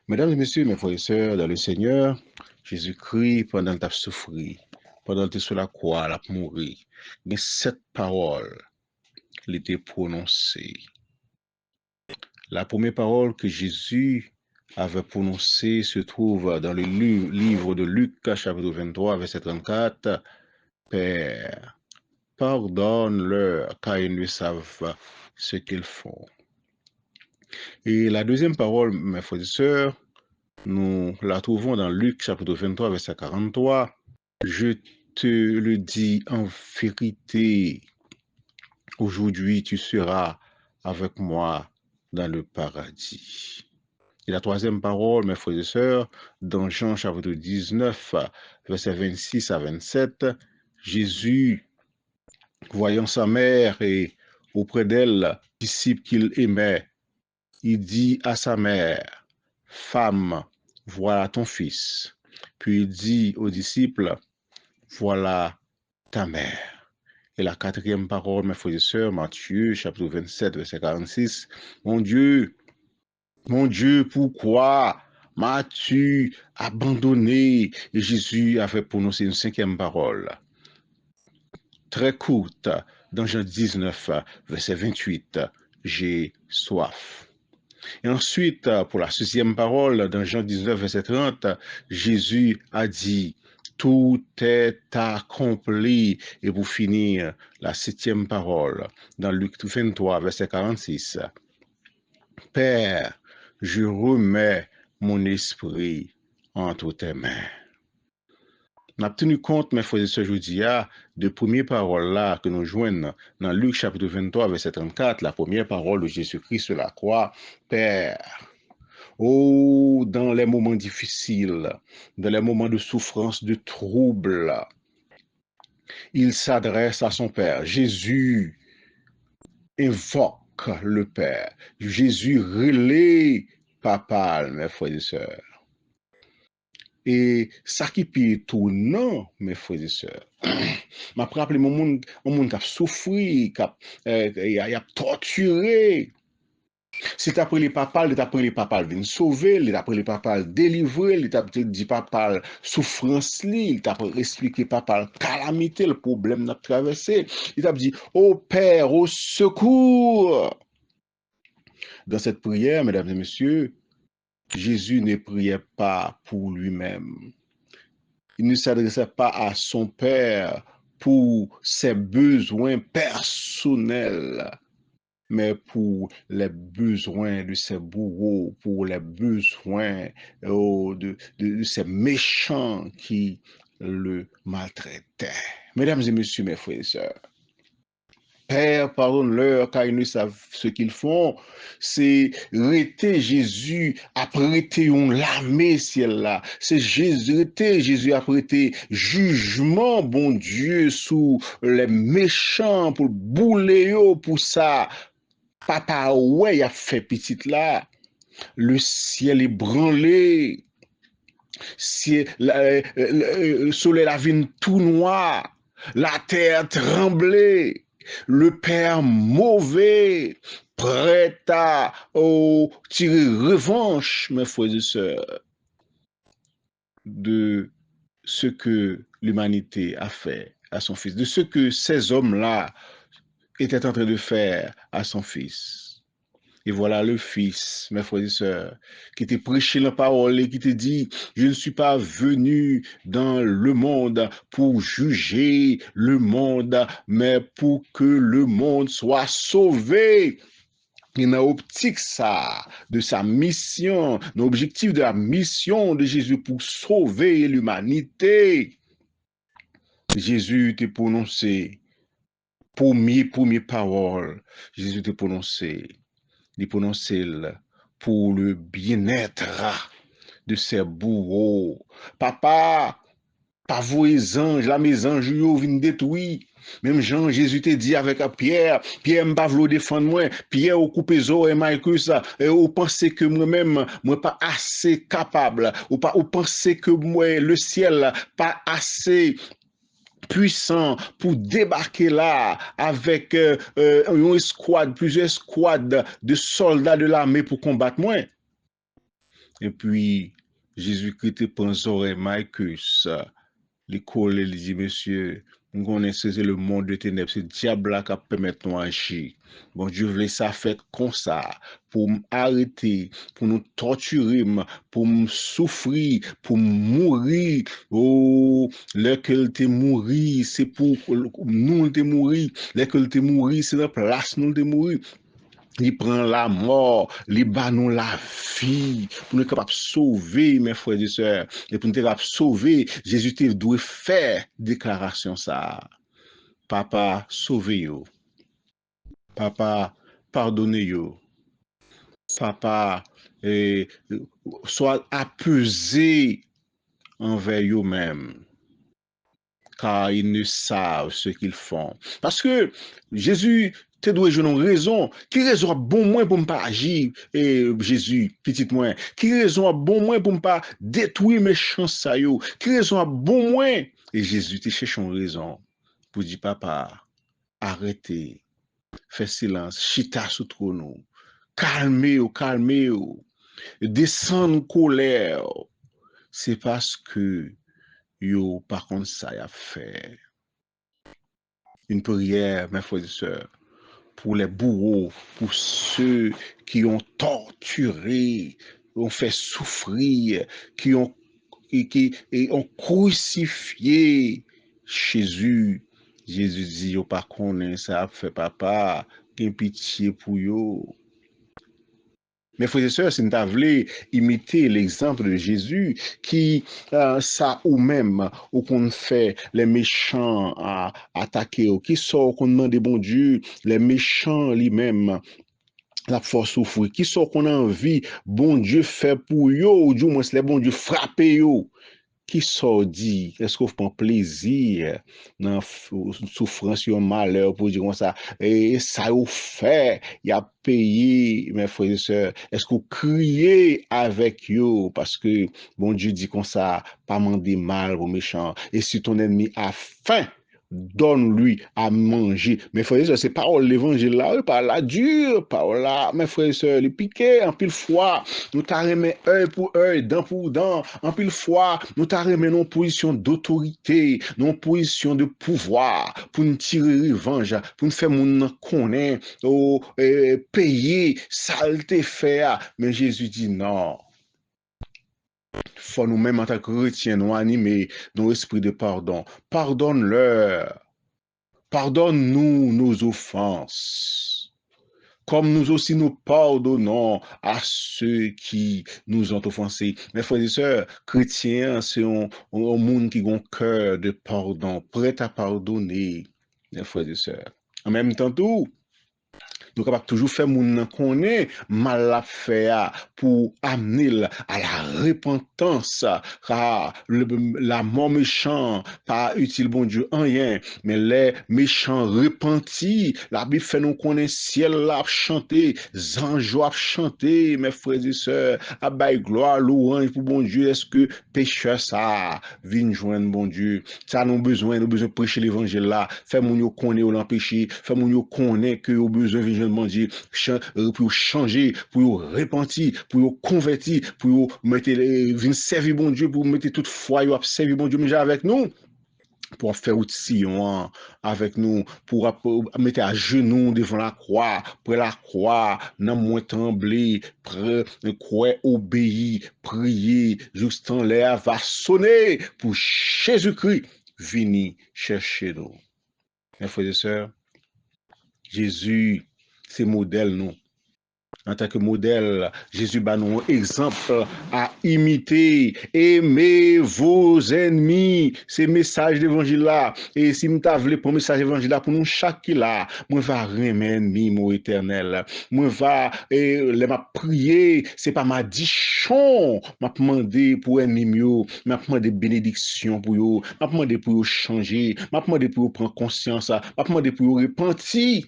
Mesdames et messieurs, mes frères et sœurs, dans le Seigneur, Jésus-Christ, pendant qu'il a souffert, pendant qu'il était sur la croix, il a mouru, mais cette parole, elle était prononcée. La première parole que Jésus avait prononcée se trouve dans le livre de Luc, chapitre 23, verset 34. Père, pardonne-leur, car ils ne savent ce qu'ils font. Et la deuxième parole, mes frères et sœurs, nous la trouvons dans Luc chapitre 23, verset 43. Je te le dis en vérité, aujourd'hui tu seras avec moi dans le paradis. Et la troisième parole, mes frères et sœurs, dans Jean chapitre 19, verset 26 à 27, Jésus, voyant sa mère et auprès d'elle, disciple qu'il aimait, il dit à sa mère, femme, voilà ton fils. Puis il dit aux disciples, voilà ta mère. Et la quatrième parole, mes frères et sœurs, Matthieu, chapitre 27, verset 46, mon Dieu, pourquoi m'as-tu abandonné? Et Jésus avait prononcé une cinquième parole, très courte, dans Jean 19, verset 28, j'ai soif. Et ensuite, pour la sixième parole, dans Jean 19, verset 30, Jésus a dit, tout est accompli. Et pour finir, la septième parole, dans Luc 23, verset 46, Père, je remets mon esprit entre tes mains. On a tenu compte, mes frères et sœurs, aujourd'hui, de premières paroles là que nous joignons dans Luc chapitre 23, verset 34, la première parole de Jésus-Christ sur la croix, Père, oh, dans les moments difficiles, dans les moments de souffrance, de trouble, il s'adresse à son Père. Jésus invoque le Père. Jésus relaie Papa, mes frères et sœurs. Et ça qui est étonnant, mes frères et sœurs, m'a rappelé mon monde qui a souffert, qui a torturé. Si tu as pris les papales, tu as pris les papales viennent sauver, tu as pris les papales délivrer, tu as dit papal souffrance, tu as expliqué papal calamité, le problème n'a traversé. Il t'a dit, ô Père, au secours. Dans cette prière, mesdames et messieurs, Jésus ne priait pas pour lui-même. Il ne s'adressait pas à son Père pour ses besoins personnels, mais pour les besoins de ses bourreaux, pour les besoins de ces méchants qui le maltraitaient. Mesdames et messieurs, mes frères et sœurs, Père, pardonne-leur car ils ne savent ce qu'ils font. C'est rester Jésus a prêté une l'armée ciel là. C'est Jésus, Jésus a prêté jugement, bon Dieu, sous les méchants pour bouler pour ça. Papa, ouais, il a fait petite là. Le ciel est branlé. Le soleil la vie tout noir. La terre tremblée. Le Père mauvais, prêt à tirer revanche, mes frères et sœurs, de ce que l'humanité a fait à son fils, de ce que ces hommes-là étaient en train de faire à son fils. Et voilà le Fils, mes frères et sœurs, qui t'a prêché la parole et qui te dit, je ne suis pas venu dans le monde pour juger le monde, mais pour que le monde soit sauvé. Et dans l'optique ça, de sa mission, dans l'objectif de la mission de Jésus pour sauver l'humanité, Jésus t'a prononcé, première parole, Jésus t'a prononcé, pour le bien-être de ses bourreaux. Papa, pas vos anges, là mes anges, ils viennent détruire. Même Jean, Jésus te dit avec Pierre, Pierre m'a pas défendre moi, Pierre au coupé zo et Marcus, et ou pensez que moi-même, moi pas assez capable, ou pas, ou pensez que moi, le ciel, pas assez puissant pour débarquer là avec une escouade, plusieurs escouades de soldats de l'armée pour combattre moi. Et puis, Jésus-Christ te prend oreilles que ça. L'école, il dit, monsieur, nous connaissons c'est le monde de ténèbres, c'est le diable qui permet de nous agir. Bon Dieu voulait ça faire comme ça, pour m'arrêter, pour nous torturer, pour me souffrir, pour mourir. Oh, lequel te mourir, c'est pour nous te mourir. Lequel te mourir, c'est la place nous te mourir. Il prend la mort, il bat nous la vie, pour nous capables de sauver, mes frères et sœurs. Et pour nous capables de sauver, Jésus doit faire déclaration ça. Papa, sauvez yo. Papa, pardonnez yo. Papa, soit apaisé envers eux-mêmes, car ils ne savent ce qu'ils font. Parce que Jésus te doit jouer une raison. Qui raison a bon moins pour ne pas agir, Jésus, petit moins? Qui raison a bon moins pour ne pas détruire mes chances ça yo? Qui raison a bon moins? Et Jésus te cherche une raison pour dire, papa, arrêtez, fais silence, chita sous trône, calmez-vous, descendre colère. C'est parce que yo, par contre, ça y a fait. Une prière, mes frères et sœurs, pour les bourreaux, pour ceux qui ont torturé, ont fait souffrir, qui ont crucifié Jésus. Jésus dit, yo pas connaît ça, fait papa, qu'un pitié pour yo. Mes frères et sœurs, si nous voulons imiter l'exemple de Jésus, qui, ça ou même, ou qu'on fait les méchants à attaquer, ou qui sort qu'on demande bon Dieu, les méchants lui-même, la force souffrir, qui sort qu'on a envie, bon Dieu fait pour yo, ou du moins, c'est bon Dieu frapper yo. Qui sort dit, est-ce qu'on prend plaisir dans la souffrance ou malheur pour dire comme ça, et ça vous fait, il a payé, mes frères et sœurs, est-ce qu'on crie avec eux, parce que bon Dieu dit comme ça, pas demander mal aux méchants, et si ton ennemi a faim, donne-lui à manger. Mes frères et sœurs, c'est parole l'évangile là, par la dure, par là, mes frères et sœurs, les piquets, en pile fois, nous t'arrêmons œil pour œil, dent pour dent, en pile fois, nous t'arrêmons nos positions d'autorité, nos positions de pouvoir, pour nous tirer revanche, pour nous faire mon connaître, payer, saleté faire. Mais Jésus dit non. Faut nous-mêmes en tant que chrétiens nous animer dans l'esprit de pardon. Pardonne-leur. Pardonne-nous nos offenses, comme nous aussi nous pardonnons à ceux qui nous ont offensés. Mes frères et sœurs, chrétiens, c'est un monde qui a un cœur de pardon, prêt à pardonner, mes frères et sœurs. En même temps, tout, nous sommes toujours faire moun qu'on est mal à faire pour amener à la repentance, car la mort méchant, pas utile bon Dieu en rien, mais les méchants repentis, la Bible fait nous connaître ciel là chanter, anges à chanter, mes frères et sœurs, à bail gloire, louange pour bon Dieu, est-ce que pécheur ça vient joindre bon Dieu, ça nous besoin de prêcher l'évangile là, faire moun yo connaître l'empêcher, faire moun yo connaître que yo besoin de bon Dieu, pour changer, pour repentir, pour convertir, pour mettre venir servir bon Dieu, pour mettre toute foi yo servir bon Dieu mais avec nous pour faire outil avec nous, pour mettre à genoux devant la croix, pour la croix, non moins trembler, croire obéir, prier, juste en l'air va sonner pour Jésus-Christ venir chercher nous. Mes frères et sœurs, Jésus, c'est modèle nous. En tant que modèle, Jésus bat nous un exemple à imiter. Aimez vos ennemis. C'est le message d'évangile là. Et si nous t'avons pour message d'évangile là, pour nous chaque là, moi va remettre ennemi, mon éternel. Moi va, m'a prier, c'est pas ma dichon, m'a demandé pour ennemi, m'a demandé bénédiction pour eux, m'a demandé pour eux changer, m'a demandé pour eux prendre conscience, m'a demandé pour eux repentir.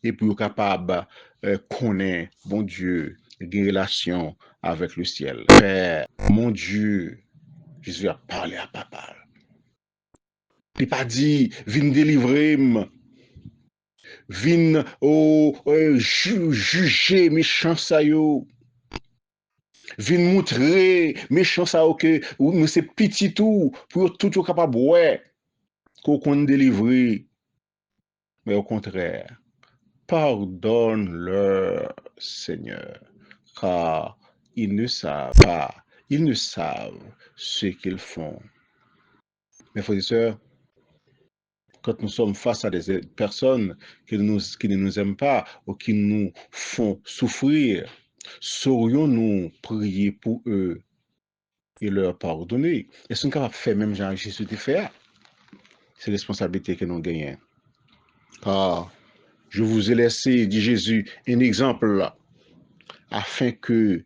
Et pour être capable de connaître, bon Dieu, une relation avec le ciel. Père, mon Dieu, Jésus a parlé à papa. Il n'a pas dit, viens délivrer, viens juger mes chances. Vin montrer méchant ça que ou nous c'est petit tout pour tout capable ouais qu'on délivrer. Mais au contraire, pardonne-leur, Seigneur, car ils ne savent ce qu'ils font. Mes frères et sœurs, quand nous sommes face à des personnes qui ne nous aiment pas ou qui nous font souffrir, saurions-nous prier pour eux et leur pardonner? Est-ce qu'on est capable de faire même Jean Jésus de faire? C'est la responsabilité que nous gagnons. Car je vous ai laissé, dit Jésus, un exemple là, afin que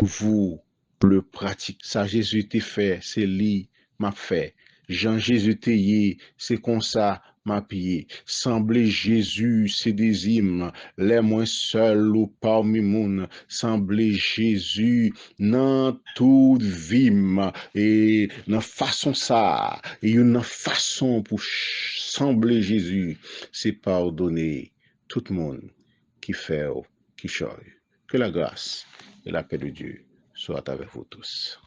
vous le pratiquiez. Ça, Jésus t'a fait, c'est lui m'a fait. Jean Jésus t'a yé, c'est comme ça m'a payé. Semblez Jésus, c'est des hymnes, les moins seuls ou parmi moun. Semblez Jésus, dans toute vime, et dans façon ça, et une façon pour sembler Jésus, c'est pardonner tout le monde qui fait, qui choye. Que la grâce et la paix de Dieu soient avec vous tous.